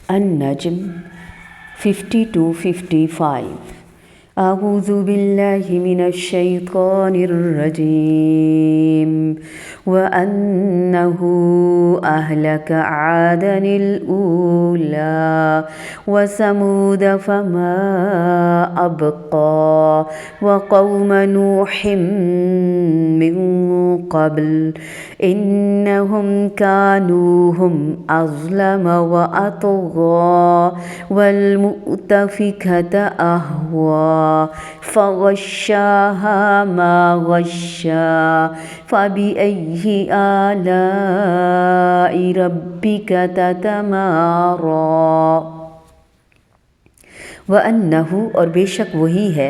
النجم 52-55 أعوذ بالله من الشيطان الرجيم وأنه أهلك عادا الأولى وثمود فما أبقى وقوم نوح من قبل إنهم كانوا هم أظلم وأطغى والمؤتفكة أهوى فغشاها ما غشا فبأي آلاء ربك تتمارى وَأَنَّهُ اور بے شک وہی ہے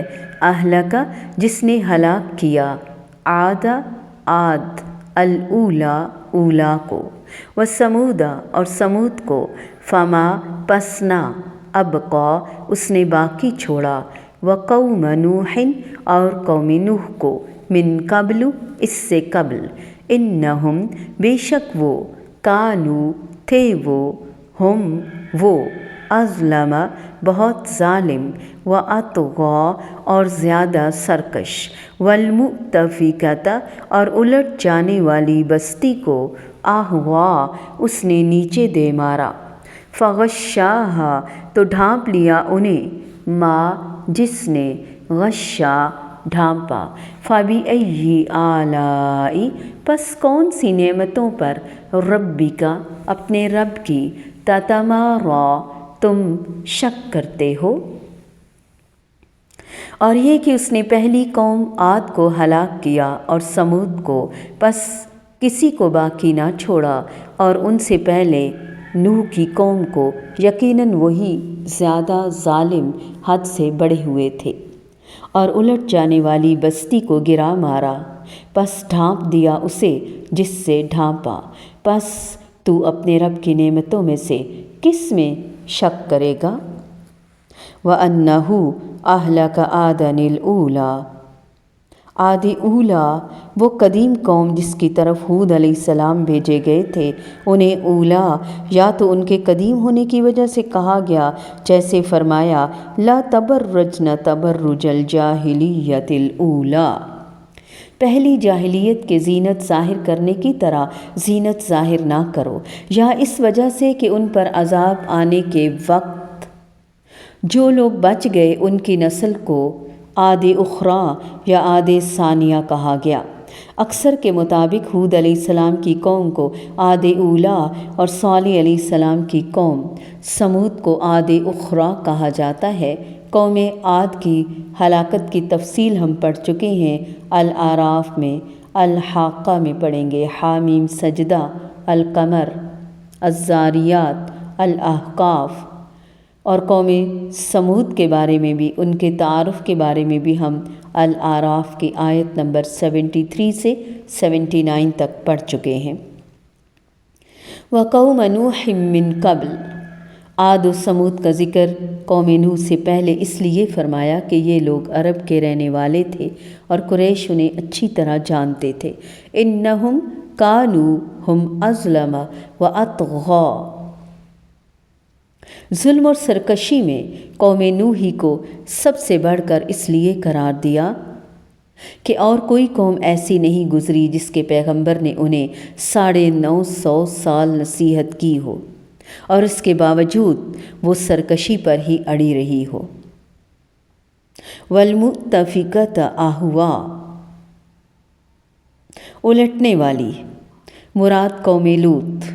اہلکا جس نے ہلاک کیا عادہ عاد الاولا اولا کو وثمودا اور سمود کو فما پسنا ابقا اس نے باقی چھوڑا وقوم نوح اور قوم نوح کو من قبل اس سے قبل انہم بے شک وہ کانو تھے وہ اظلم بہت ظالم و اطغا اور زیادہ سرکش والمؤتفکۃ اور الٹ جانے والی بستی کو اہوا اس نے نیچے دے مارا فغشاہا تو ڈھانپ لیا انہیں ما جس نے غشا ڈھانپا فبأی آلاء پس کون سی نعمتوں پر ربک اپنے رب کی تتمارا تم شک کرتے ہو۔ اور یہ کہ اس نے پہلی قوم عاد کو ہلاک کیا اور سمود کو پس کسی کو باقی نہ چھوڑا اور ان سے پہلے نوح کی قوم کو یقیناً وہی زیادہ ظالم حد سے بڑھے ہوئے تھے اور الٹ جانے والی بستی کو گرا مارا پس ڈھانپ دیا اسے جس سے ڈھانپا پس تو اپنے رب کی نعمتوں میں سے کس میں شک کرے گا۔ وَأَنَّهُ أَهْلَكَ عَادًا الْأُولَى عاد اولا وہ قدیم قوم جس کی طرف ہود علیہ السلام بھیجے گئے تھے انہیں اولا یا تو ان کے قدیم ہونے کی وجہ سے کہا گیا جیسے فرمایا لا تبرجن تبرج الجاہلیت الاولی پہلی جاہلیت کے زینت ظاہر کرنے کی طرح زینت ظاہر نہ کرو یا اس وجہ سے کہ ان پر عذاب آنے کے وقت جو لوگ بچ گئے ان کی نسل کو عاد اخری یا عاد ثانیہ کہا گیا۔ اکثر کے مطابق ہود علیہ السلام کی قوم کو عاد اولا اور صالح علیہ السلام کی قوم سمود کو عاد اخری کہا جاتا ہے۔ قوم عاد کی ہلاکت کی تفصیل ہم پڑھ چکے ہیں، الاعراف میں، الحاقہ میں پڑھیں گے، حامیم سجدہ، القمر، الذاریات، الاحقاف، اور قوم سمود کے بارے میں بھی ان کے تعارف کے بارے میں بھی ہم الاعراف کی آیت نمبر 73 سے 79 تک پڑھ چکے ہیں۔ وقوم نوح من قبل عاد و سمود کا ذکر قوم نوح سے پہلے اس لیے فرمایا کہ یہ لوگ عرب کے رہنے والے تھے اور قریش انہیں اچھی طرح جانتے تھے۔ انہم کانوا ہم اظلم و اطغی ظلم اور سرکشی میں قوم نوح ہی کو سب سے بڑھ کر اس لیے قرار دیا کہ اور کوئی قوم ایسی نہیں گزری جس کے پیغمبر نے انہیں 950 سال نصیحت کی ہو اور اس کے باوجود وہ سرکشی پر ہی اڑی رہی ہو۔ والمؤتفکۃ اہوا الٹنے والی مراد قوم لوط،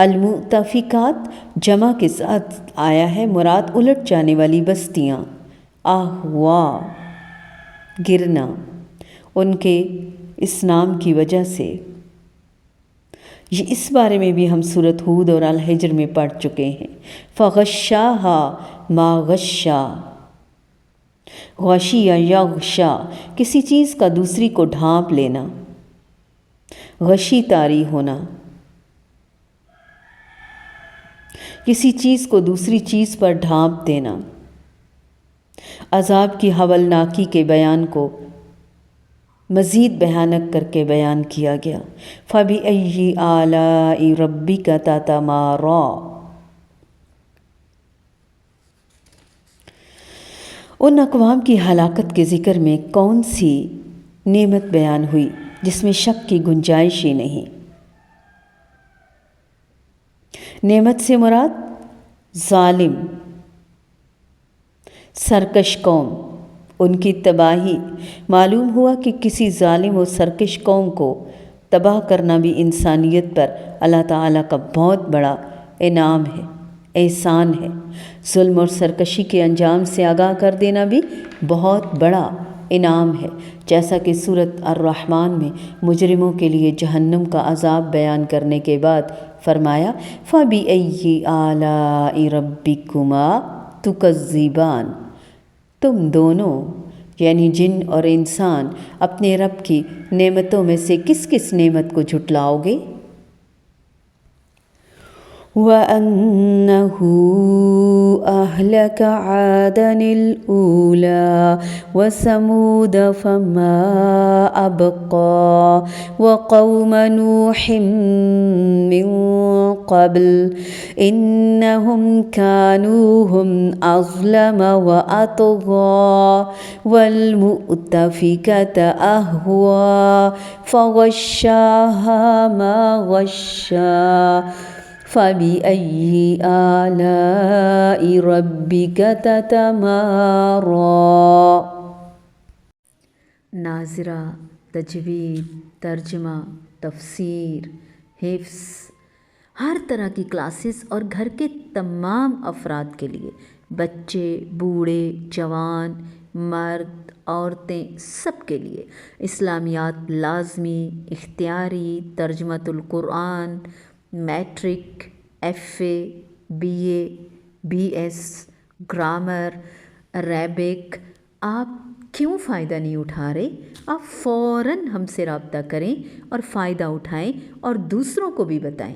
المؤتفکات جمع کے ساتھ آیا ہے، مراد الٹ جانے والی بستیاں، اہوا گرنا ان کے اس نام کی وجہ سے۔ یہ اس بارے میں بھی ہم سورۃ ہود اور الحجر میں پڑھ چکے ہیں۔ فغشاہا ما غشا غشیہ یغشا کسی چیز کا دوسری کو ڈھانپ لینا، غشی طاری ہونا، کسی چیز کو دوسری چیز پر ڈھانپ دینا۔ عذاب کی ہولناکی کے بیان کو مزید بھیانک کر کے بیان کیا گیا۔ فَبِأَيِّ آلَاءِ رَبِّكَ تَتَمَارَىٰ ان اقوام کی ہلاکت کے ذکر میں کون سی نعمت بیان ہوئی جس میں شک کی گنجائش ہی نہیں؟ نعمت سے مراد ظالم سرکش قوم، ان کی تباہی۔ معلوم ہوا کہ کسی ظالم و سرکش قوم کو تباہ کرنا بھی انسانیت پر اللہ تعالیٰ کا بہت بڑا انعام ہے، احسان ہے۔ ظلم اور سرکشی کے انجام سے آگاہ کر دینا بھی بہت بڑا انعام ہے، جیسا کہ سورۃ الرحمن میں مجرموں کے لیے جہنم کا عذاب بیان کرنے کے بعد فرمایا فَبِأَيِّ آلَاءِ رَبِّكُمَا تُكَذِّبَانِ، تم دونوں یعنی جن اور انسان اپنے رب کی نعمتوں میں سے کس کس نعمت کو جھٹلاؤ گے؟ وَأَنَّهُ أَهْلَكَ عَادًا الْأُولَى وَثَمُودَ فَمَا أَبْقَى وَقَوْمَ نُوحٍ مِّن قَبْلُ إِنَّهُمْ كَانُوا هُمْ أَظْلَمَ وَأَطْغَىٰ وَالْمُؤْتَفِكَةَ أَهْوَىٰ فَغَشَّاهَا مَا غَشَّىٰ فَبِأَيِّ آلَاءِ رَبِّكَ تَتَمَارَىٰ۔ ناظرہ، تجوید، ترجمہ، تفسیر، حفظ، ہر طرح کی کلاسز اور گھر کے تمام افراد کے لیے، بچے، بوڑھے، جوان، مرد، عورتیں، سب کے لیے اسلامیات لازمی، اختیاری، ترجمۃ القرآن، matric, F A, B A, B S, grammar, Arabic. آپ کیوں فائدہ نہیں اٹھا رہے؟ آپ فوراً ہم سے رابطہ کریں اور فائدہ اٹھائیں اور دوسروں کو بھی بتائیں۔